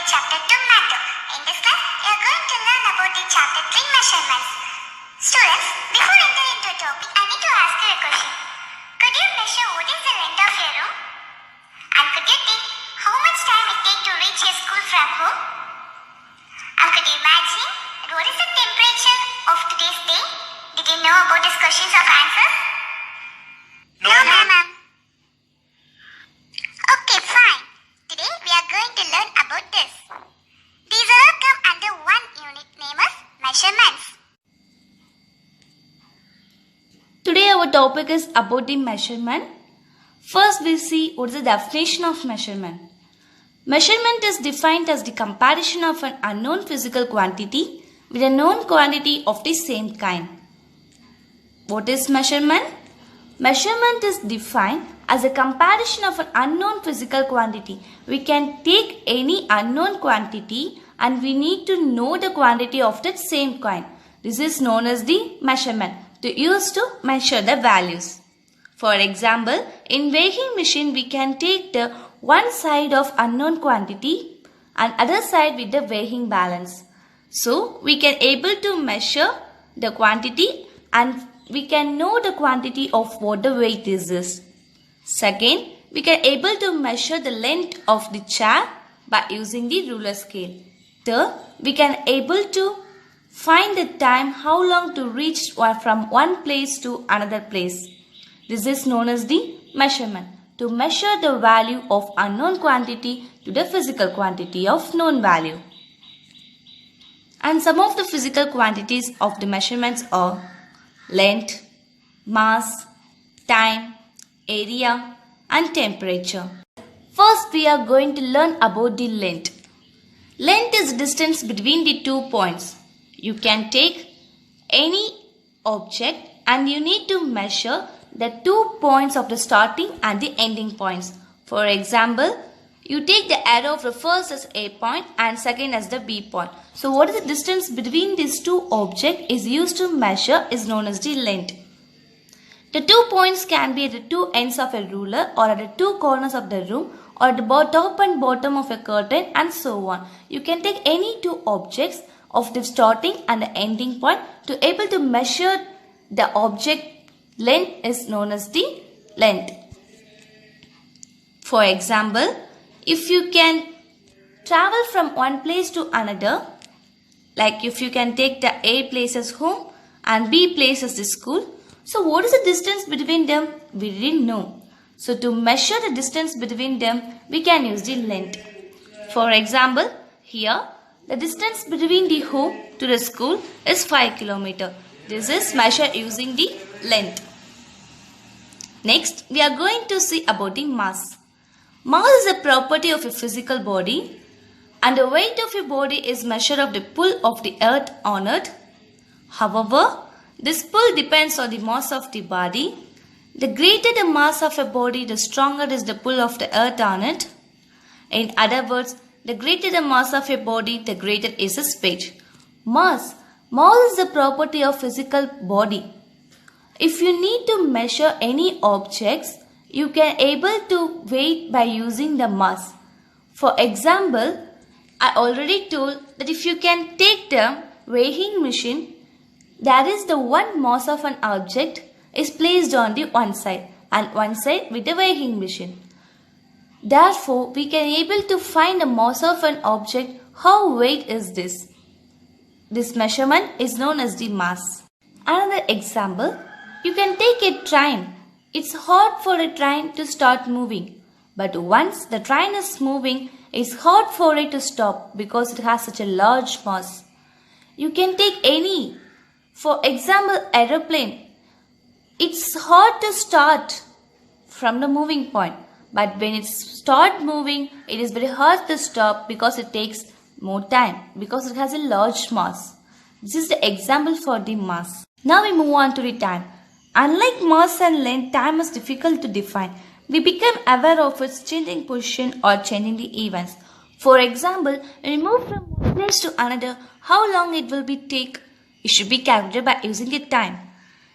chapter 2 matter. In this class, we are going to learn about the chapter 3 measurements. Students, before entering into a topic, I need to ask you a question. Could you measure what is the length of your room? And could you think how much time it takes to reach your school from home? And could you imagine what is the temperature of today's day? Did you know about these questions or answers? No, ma'am. Okay, fine. Today we are going to learn about this. These all come under one unit named as measurements. Today our topic is about the measurement. First we see what is the definition of measurement. Measurement is defined as the comparison of an unknown physical quantity with a known quantity of the same kind. What is measurement? Measurement is defined as a comparison of an unknown physical quantity. We can take any unknown quantity and we need to know the quantity of that same kind. This is known as the measurement, to use to measure the values. For example, in weighing machine we can take the one side of unknown quantity and other side with the weighing balance. So we can able to measure the quantity and we can know the quantity of what the weight is. Second, we can able to measure the length of the chair by using the ruler scale. Third, we can able to find the time how long to reach from one place to another place. This is known as the measurement, to measure the value of unknown quantity to the physical quantity of known value. And some of the physical quantities of the measurements are length, mass, time, area and temperature. First we are going to learn about the length. Length is distance between the 2 points. You can take any object and you need to measure the 2 points of the starting and the ending points. For example, you take the arrow of the first as A point and second as the B point. So what is the distance between these two objects is used to measure is known as the length. The 2 points can be at the two ends of a ruler or at the two corners of the room or at the top and bottom of a curtain and so on. You can take any two objects of the starting and the ending point to able to measure the object length is known as the length. For example, if you can travel from one place to another, like if you can take the A place as home and B place as the school, so what is the distance between them? We didn't know. So to measure the distance between them, we can use the length. For example, here the distance between the home to the school is 5 km. This is measured using the length. Next, we are going to see about the mass. Mass is a property of a physical body and the weight of a body is measured of the pull of the earth on it. However, this pull depends on the mass of the body. The greater the mass of a body, the stronger is the pull of the earth on it. In other words, the greater the mass of a body, the greater is its weight. Mass is the property of physical body. If you need to measure any objects, you can able to weigh by using the mass. For example, I already told that if you can take the weighing machine, that is the one mass of an object is placed on the one side and one side with the weighing machine. Therefore, we can able to find the mass of an object. How weight is this? This measurement is known as the mass. Another example, you can take a train. It's hard for a train to start moving. But once the train is moving, it's hard for it to stop because it has such a large mass. You can take any, for example, aeroplane. It's hard to start from the moving point. But when it starts moving, it is very hard to stop because it takes more time because it has a large mass. This is the example for the mass. Now we move on to the time. Unlike mass and length, time is difficult to define. We become aware of its changing position or changing the events. For example, when we move from one place to another, how long it will be take? It should be calculated by using the time.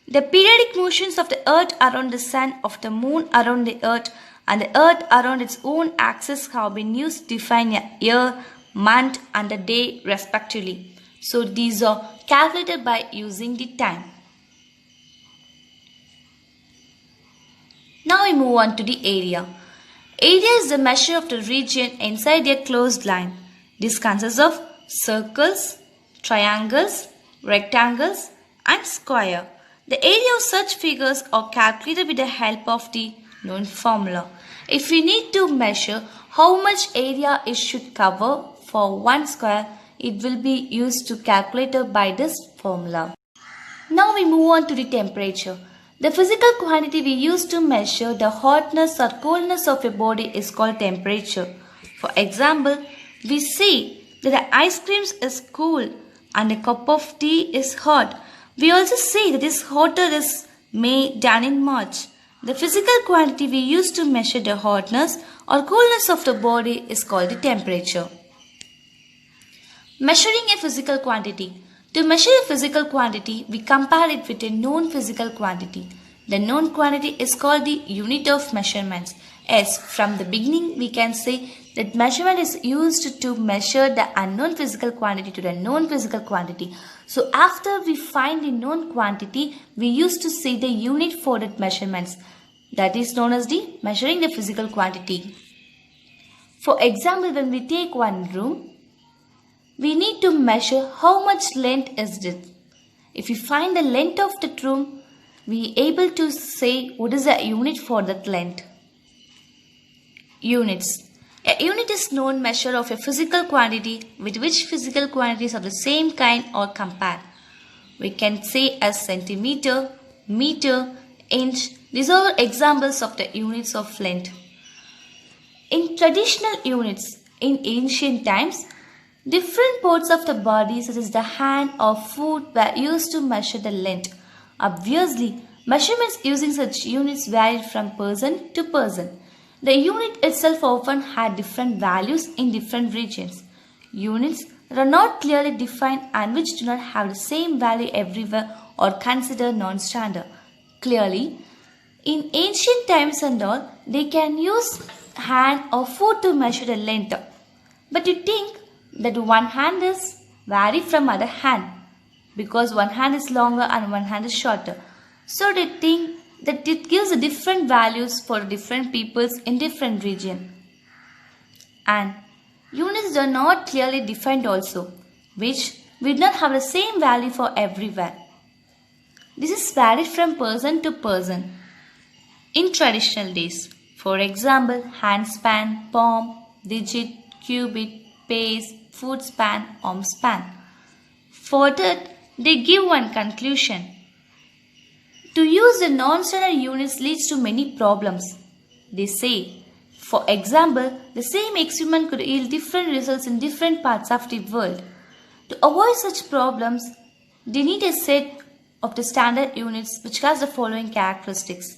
The periodic motions of the earth around the sun, of the moon around the earth, and the earth around its own axis have been used to define a year, month and the day respectively. So these are calculated by using the time. Now we move on to the area. Area is the measure of the region inside a closed line. This consists of circles, triangles, rectangles and square. The area of such figures are calculated with the help of the known formula. If we need to measure how much area it should cover for one square, it will be used to calculate by this formula. Now we move on to the temperature. The physical quantity we use to measure the hotness or coolness of a body is called temperature. For example, we see that the ice cream is cool and a cup of tea is hot. We also see that this hotter is May than in March. The physical quantity we use to measure the hotness or coolness of the body is called the temperature. Measuring a physical quantity. To measure a physical quantity, we compare it with a known physical quantity. The known quantity is called the unit of measurements. As from the beginning, we can say that measurement is used to measure the unknown physical quantity to the known physical quantity. So after we find the known quantity, we used to say the unit for that measurements. That is known as the measuring the physical quantity. For example, when we take one room, we need to measure how much length is it. If we find the length of that room, we are able to say what is the unit for that length. Units. A unit is known measure of a physical quantity with which physical quantities of the same kind are compared. We can say as centimeter, meter, inch. These are examples of the units of length. In traditional units, in ancient times, different parts of the body such as the hand or foot were used to measure the length. Obviously, measurements using such units varied from person to person. The unit itself often had different values in different regions. Units that are not clearly defined and which do not have the same value everywhere are considered non-standard. Clearly, in ancient times and all, they can use hand or foot to measure the length. But you think that one hand is vary from other hand because one hand is longer and one hand is shorter. So they think that it gives different values for different peoples in different region. And units are not clearly defined also, which will not have the same value for everywhere. This is varied from person to person. In traditional days, for example, hand span, palm, digit, cubit, pace, foot span, arm span. For that, they give one conclusion. To use the non-standard units leads to many problems. They say, for example, the same experiment could yield different results in different parts of the world. To avoid such problems, they need a set of the standard units which has the following characteristics.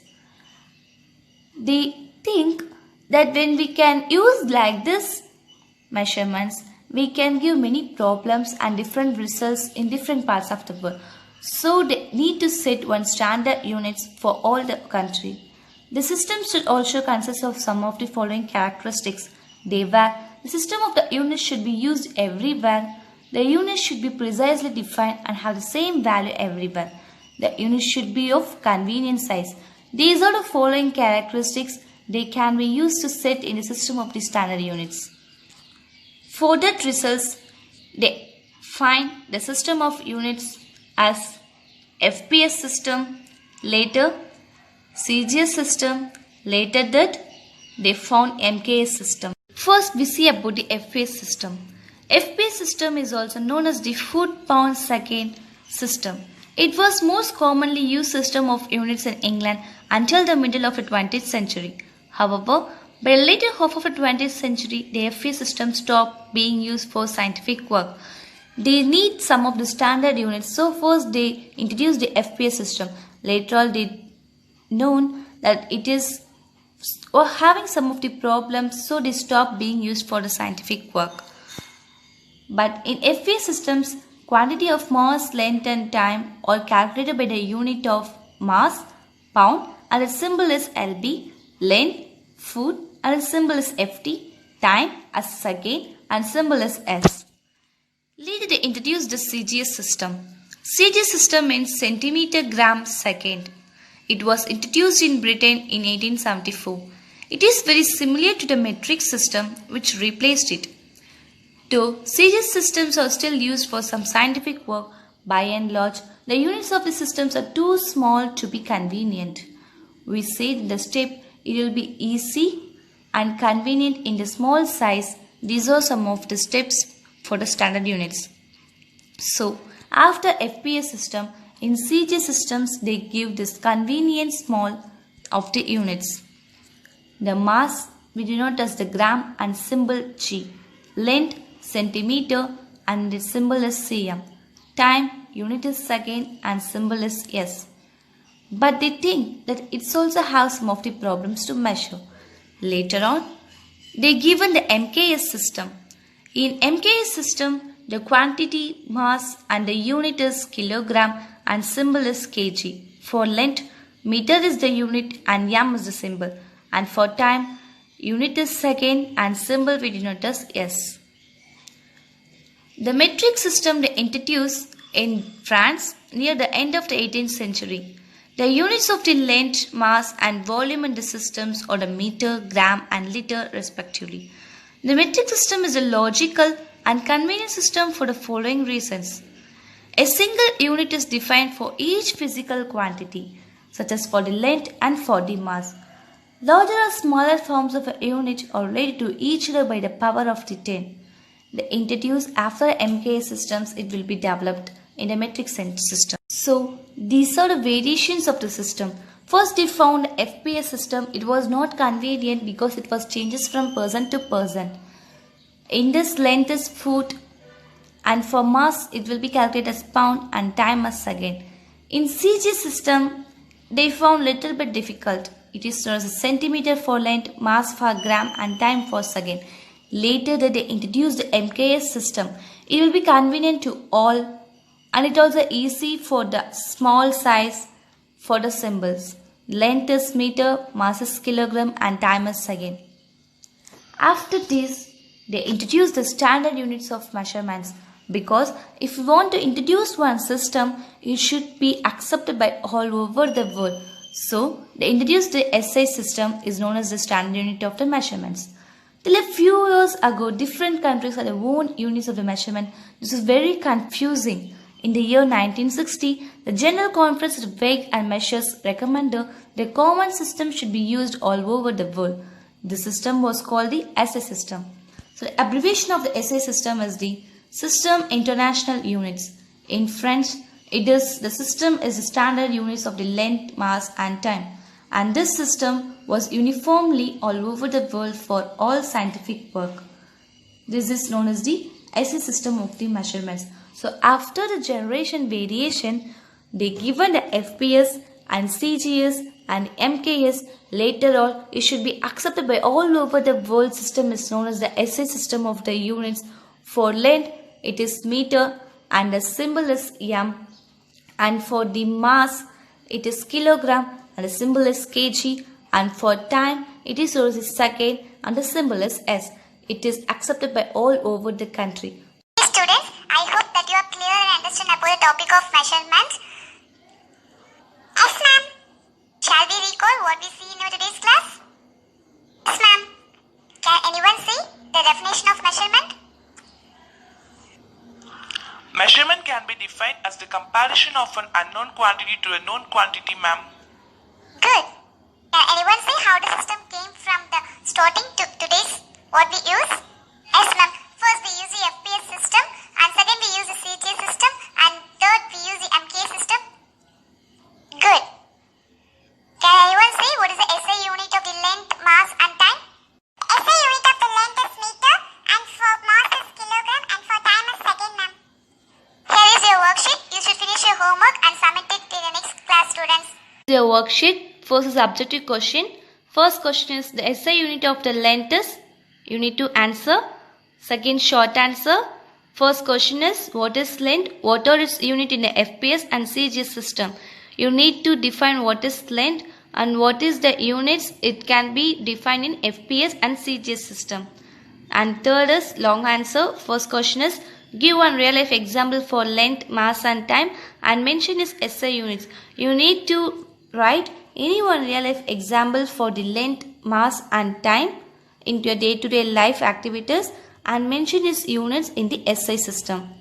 They think that when we can use like this measurements, we can give many problems and different results in different parts of the world. So they need to set one standard units for all the country. The system should also consist of some of the following characteristics. They were, the system of the units should be used everywhere. The units should be precisely defined and have the same value everywhere. The units should be of convenient size. These are the following characteristics. They can be used to set in the system of the standard units. For that results, they find the system of units as FPS system, later CGS system, later that they found MKS system. First we see about the FPS system. FPS system is also known as the foot pound second system. It was most commonly used system of units in England until the middle of the 20th century. However, by the later half of the 20th century, the FPS system stopped being used for scientific work. They need some of the standard units. So first they introduced the FPS system. Later on they known that it is having some of the problems, so they stopped being used for the scientific work. But in FPS systems, quantity of mass, length and time are calculated by the unit of mass, pound, and the symbol is LB, length, foot, and the symbol is FT, time as second, and symbol as S. Later they introduced the CGS system. CGS system means centimeter gram second. It was introduced in Britain in 1874. It is very similar to the metric system which replaced it. Though CGS systems are still used for some scientific work, by and large, the units of the systems are too small to be convenient. We say in the step it will be easy and convenient in the small size. These are some of the steps for the standard units. So, after FPS system, in CGS systems they give this convenient small of the units. The mass we denote as the gram and symbol G. Length centimeter and the symbol is cm. Time unit is second and symbol is S. But they think that it also has some of the problems to measure. Later on, they given the MKS system. In MKS system, the quantity, mass and the unit is kilogram and symbol is kg. For length, meter is the unit and m is the symbol. And for time, unit is second and symbol we denote as S. The metric system they introduced in France near the end of the 18th century. The units of the length, mass and volume in the systems are the meter, gram and liter respectively. The metric system is a logical and convenient system for the following reasons. A single unit is defined for each physical quantity, such as for the length and for the mass. Larger or smaller forms of a unit are related to each other by the power of the 10. They introduced after MKS systems, it will be developed in the metric system. So, these are the variations of the system. First, they found FPS system. It was not convenient because it was changes from person to person. In this, length is foot and for mass, it will be calculated as pound and time as second. In CG system, they found little bit difficult. It is known as a centimeter for length, mass for gram and time for second. Later that they introduced the MKS system. It will be convenient to all and it also easy for the small size for the symbols. Length is meter, mass is kilogram and time is second. After this, they introduced the standard units of measurements because if you want to introduce one system, it should be accepted by all over the world. So, they introduced the SI system is known as the standard unit of the measurements. Till a few years ago, different countries had their own units of the measurement. This is very confusing. In the year 1960, the General Conference of Weight and Measures recommended the common system should be used all over the world. The system was called the SI system. So the abbreviation of the SI system is the System International Units. In French, the system is the standard units of the length, mass and time. And this system was uniformly all over the world for all scientific work. This is known as the SI system of the measurements. So after the generation variation, they given the FPS and CGS and MKS. Later on, it should be accepted by all over the world. System is known as the SI system of the units. For length, it is meter and the symbol is m. And for the mass, it is kilogram and the symbol is kg. And for time, it is also second and the symbol is S. It is accepted by all over the country. Students, I hope that you are clear and understand about the topic of measurements. Yes, ma'am. Shall we recall what we see in our today's class? Yes, ma'am. Can anyone see the definition of measurement? Measurement can be defined as the comparison of an unknown quantity to a known quantity, ma'am. Good. Can anyone say how the system came from the starting to today's what we use? Yes, ma'am. First we use the FPS system and second we use the CGS system and third we use the MKS system. Good. Can anyone say what is the SI unit of the length, mass and time? SI unit of the length is meter and for mass is kilogram and for time is second, ma'am. Here is your worksheet. You should finish your homework and submit it to the next class, students. Your worksheet. First is objective question. First question is the SI unit of the length is. You need to answer. Second short answer. First question is what is length? What are its unit in the FPS and CGS system? You need to define what is length and what is the units. It can be defined in FPS and CGS system. And third is long answer. First question is give one real life example for length, mass and time and mention its SI units. You need to write any one real life example for the length, mass and time into your day-to-day life activities and mention its units in the SI system.